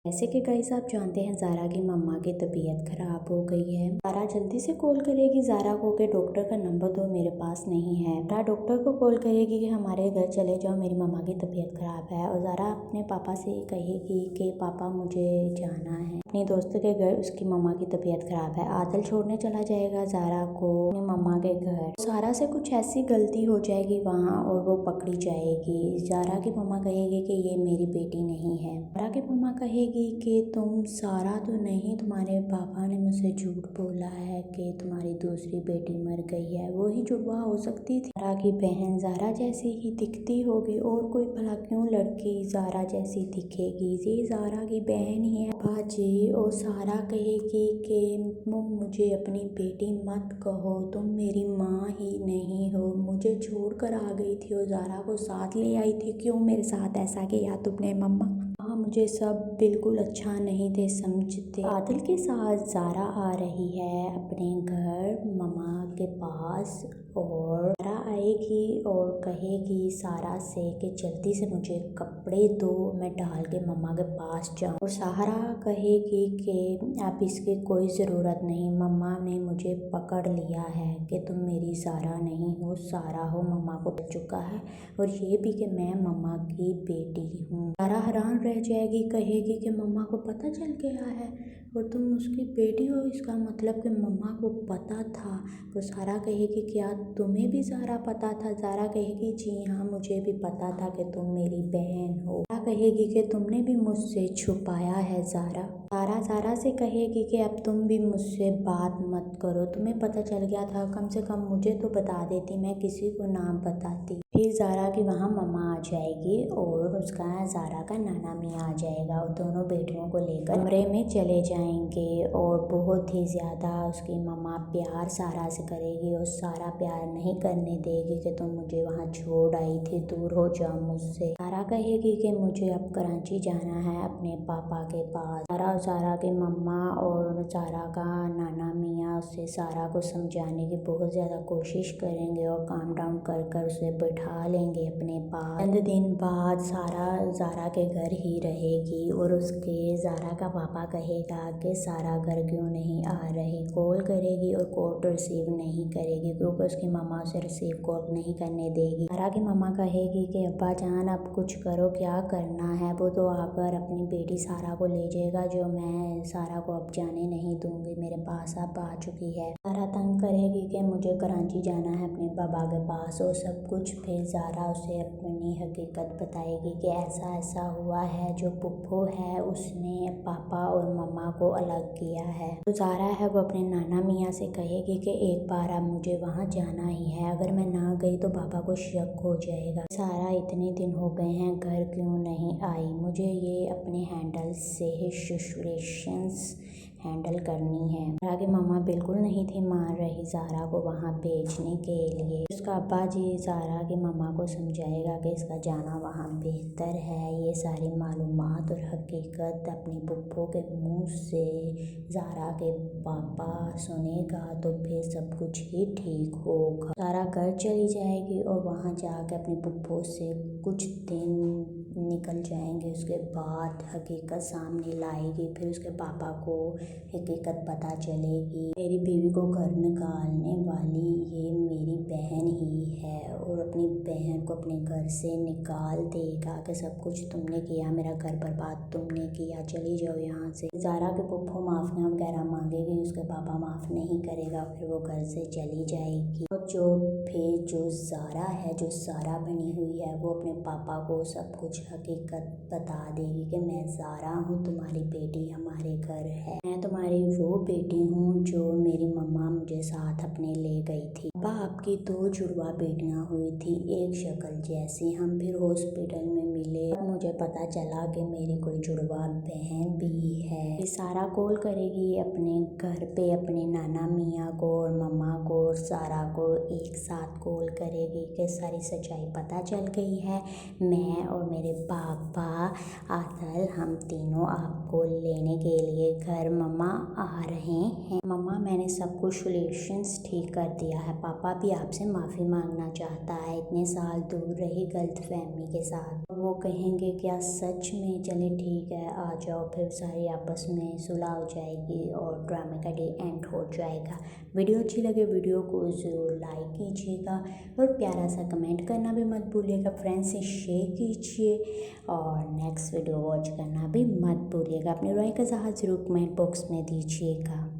जैसे कि गाइस आप जानते हैं ज़ारा की मम्मा की तबीयत ख़राब हो गई है। ज़ारा जल्दी से कॉल करेगी ज़ारा को कि डॉक्टर का नंबर दो, मेरे पास नहीं है। ज़ारा डॉक्टर को कॉल करेगी कि हमारे घर चले जाओ, मेरी मम्मा की तबीयत ख़राब है। और ज़ारा अपने पापा से कहेगी कि पापा मुझे जाना है अपनी दोस्त के घर, उसकी मम्मा की तबीयत ख़राब है। आदिल छोड़ने चला जाएगा ज़ारा को अपनी मम्मा के घर। ज़ारा से कुछ ऐसी गलती हो जाएगी वहाँ और वो पकड़ी जाएगी। ज़ारा की मम्मा कहेगी कि ये मेरी बेटी नहीं है। ज़ारा की मम्मा कहेगी कि तुम ज़ारा तो नहीं, तुम्हारे पापा ने मुझसे झूठ बोला है कि तुम्हारी दूसरी बेटी मर गई है। वो ही जुड़वा हो सकती थी। ज़ारा की बहन ज़ारा जैसी ही दिखती होगी, और कोई भला क्यों लड़की ज़ारा जैसी दिखेगी। ये ज़ारा की बहन ही है बाजी। और ज़ारा कहेगी कि तुम मुझे अपनी बेटी मत कहो, तुम मेरी माँ ही नहीं हो, मुझे छोड़कर आ गई थी और ज़ारा को साथ ले आई थी। क्यों मेरे साथ ऐसा किया तुमने मम्मा? हाँ, मुझे सब बिल्कुल अच्छा नहीं थे समझते। आदिल के साथ ज़ारा आ रही है अपने घर मम्मा के पास, और ज़ारा आएगी और कहेगी सारा से कि जल्दी से मुझे कपड़े दो, मैं डाल के मम्मा के पास जाऊँ। और सारा कहेगी कि अब इसकी कोई ज़रूरत नहीं, मम्मा ने मुझे पकड़ लिया है कि तुम मेरी ज़ारा नहीं हो, सारा हो। मम्मा को पता चुका है, और ये भी कि मैं मम्मा की बेटी हूँ। ज़ारा हैरान रह जाएगी, कहेगी कि मम्मा को पता चल गया है और तुम उसकी बेटी हो, इसका मतलब कि मम्मा को पता था। तो ज़ारा कहेगी क्या तुम्हें भी ज़ारा पता था? ज़ारा कहेगी जी हाँ, मुझे भी पता था कि तुम मेरी बहन हो। ज़ारा कहेगी कि तुमने भी मुझसे छुपाया है ज़ारा। ज़ारा से कहेगी कि अब तुम भी मुझसे बात मत करो, तुम्हें पता चल गया था, कम से कम मुझे तो बता देती, मैं किसी को ना बताती। फिर ज़ारा की वहाँ मम्मा आ जाएगी और उसका ज़ारा का नाना मियाँ आ जाएगा, और दोनों बेटियों को लेकर कमरे में चले जाएंगे। और बहुत ही ज़्यादा उसकी मम्मा प्यार ज़ारा से करेगी, और ज़ारा प्यार नहीं करने देगी कि तुम मुझे वहाँ छोड़ आई थी, दूर हो जाओ मुझसे। ज़ारा कहेगी कि मुझे अब कराची जाना है अपने पापा के पास। ज़ारा की मम्मा और ज़ारा का नाना मियाँ उससे ज़ारा को समझाने की बहुत ज़्यादा कोशिश करेंगे और काम डाउन कर कर उसे बैठा लेंगे अपने पास। चंद दिन बाद ज़ारा के घर ही रहेगी, और उसके ज़ारा का पापा कहेगा कि ज़ारा घर क्यों नहीं आ रही। कॉल करेगी और कॉल रिसीव नहीं करेगी, क्योंकि उसकी मम्मा उसे रिसीव कॉल नहीं करने देगी। ज़ारा की मम्मा कहेगी कि अब्बा जान अब कुछ करो, क्या करना है। वो तो आकर अपनी बेटी ज़ारा को ले जाएगा, जो मैं ज़ारा को अब जाने नहीं दूंगी, मेरे पास अब आ चुकी है। ज़ारा तंग करेगी कि मुझे कराची जाना है अपने पापा के पास और सब कुछ। फिर ज़ारा उसे अपनी हकीकत बताएगी कि ऐसा ऐसा हुआ है, जो पुप्पो है उसने पापा और मम्मा को अलग किया है। तो ज़ारा है वो अपने नाना मियाँ से कहेगी कि एक बार अब मुझे वहाँ जाना ही है, अगर मैं ना गई तो पापा को शक हो जाएगा। ज़ारा इतने दिन हो गए हैं घर क्यों नहीं आई, मुझे ये अपने हैंडल से सिचुएशंस हैंडल करनी है। ज़ारा की मम्मा बिल्कुल नहीं थी मान रही ज़ारा को वहाँ भेजने के लिए। उसका अब्बा जी ज़ारा की मम्मा को समझाएगा कि इसका जाना वहाँ बेहतर है। ये सारी मालूमात और हकीकत अपनी पुप्पो के मुंह से ज़ारा के पापा सुनेगा तो फिर सब कुछ ही ठीक होगा। ज़ारा घर चली जाएगी और वहाँ जाकर अपनी पुप्पो से कुछ दिन निकल जाएंगे। उसके बाद हकीकत सामने लाएगी, फिर उसके पापा को हकीकत पता चलेगी। मेरी बीवी को घर निकालने वाली ये मेरी बहन ही है, और अपनी बहन को अपने घर से निकाल देगा कि सब कुछ तुमने किया, मेरा घर बर्बाद तुमने किया, चली जाओ यहाँ से। ज़ारा के पुप्पो माफिया वगैरह मांगेगी, उसके पापा माफ़ नहीं करेगा, फिर वो घर से चली जाएगी। और जो ज़ारा है, जो ज़ारा बनी हुई है, वो अपने पापा को सब कुछ हकीकत बता देगी कि मैं ज़ारा हूँ, तुम्हारी बेटी हमारे घर है, मैं तुम्हारी वो बेटी हूँ जो मेरी मम्मा मुझे साथ अपने ले गई थी। पापा आपकी 2 जुड़वा बेटियाँ हुई थी, एक शक्ल जैसी। हम फिर हॉस्पिटल में मिले, मुझे पता चला कि मेरी कोई जुड़वा बहन भी है। सारा कॉल करेगी अपने घर पे अपने नाना मियाँ को और मम्मा को और ज़ारा को एक साथ कॉल करेगी कि सारी सच्चाई पता चल गई है, मैं और मेरे पापा आदिल हम तीनों आपको लेने के लिए घर मम्मा आ रहे हैं। मम्मा मैंने सब कुछ सॉल्यूशंस ठीक कर दिया है, पापा पापा भी आपसे माफ़ी मांगना चाहता है, इतने साल दूर रही गलतफहमी के साथ। वो कहेंगे क्या सच में, चले ठीक है आ जाओ, फिर सारी आपस में सुलह हो जाएगी और ड्रामे का डे एंड हो जाएगा। वीडियो अच्छी लगे वीडियो को ज़रूर लाइक कीजिएगा और प्यारा सा कमेंट करना भी मत भूलिएगा। फ्रेंड्स से शेयर कीजिए और नेक्स्ट वीडियो वॉच करना भी मत भूलिएगा। अपनी राय का इज़हार ज़रूर कमेंट बॉक्स में दीजिएगा।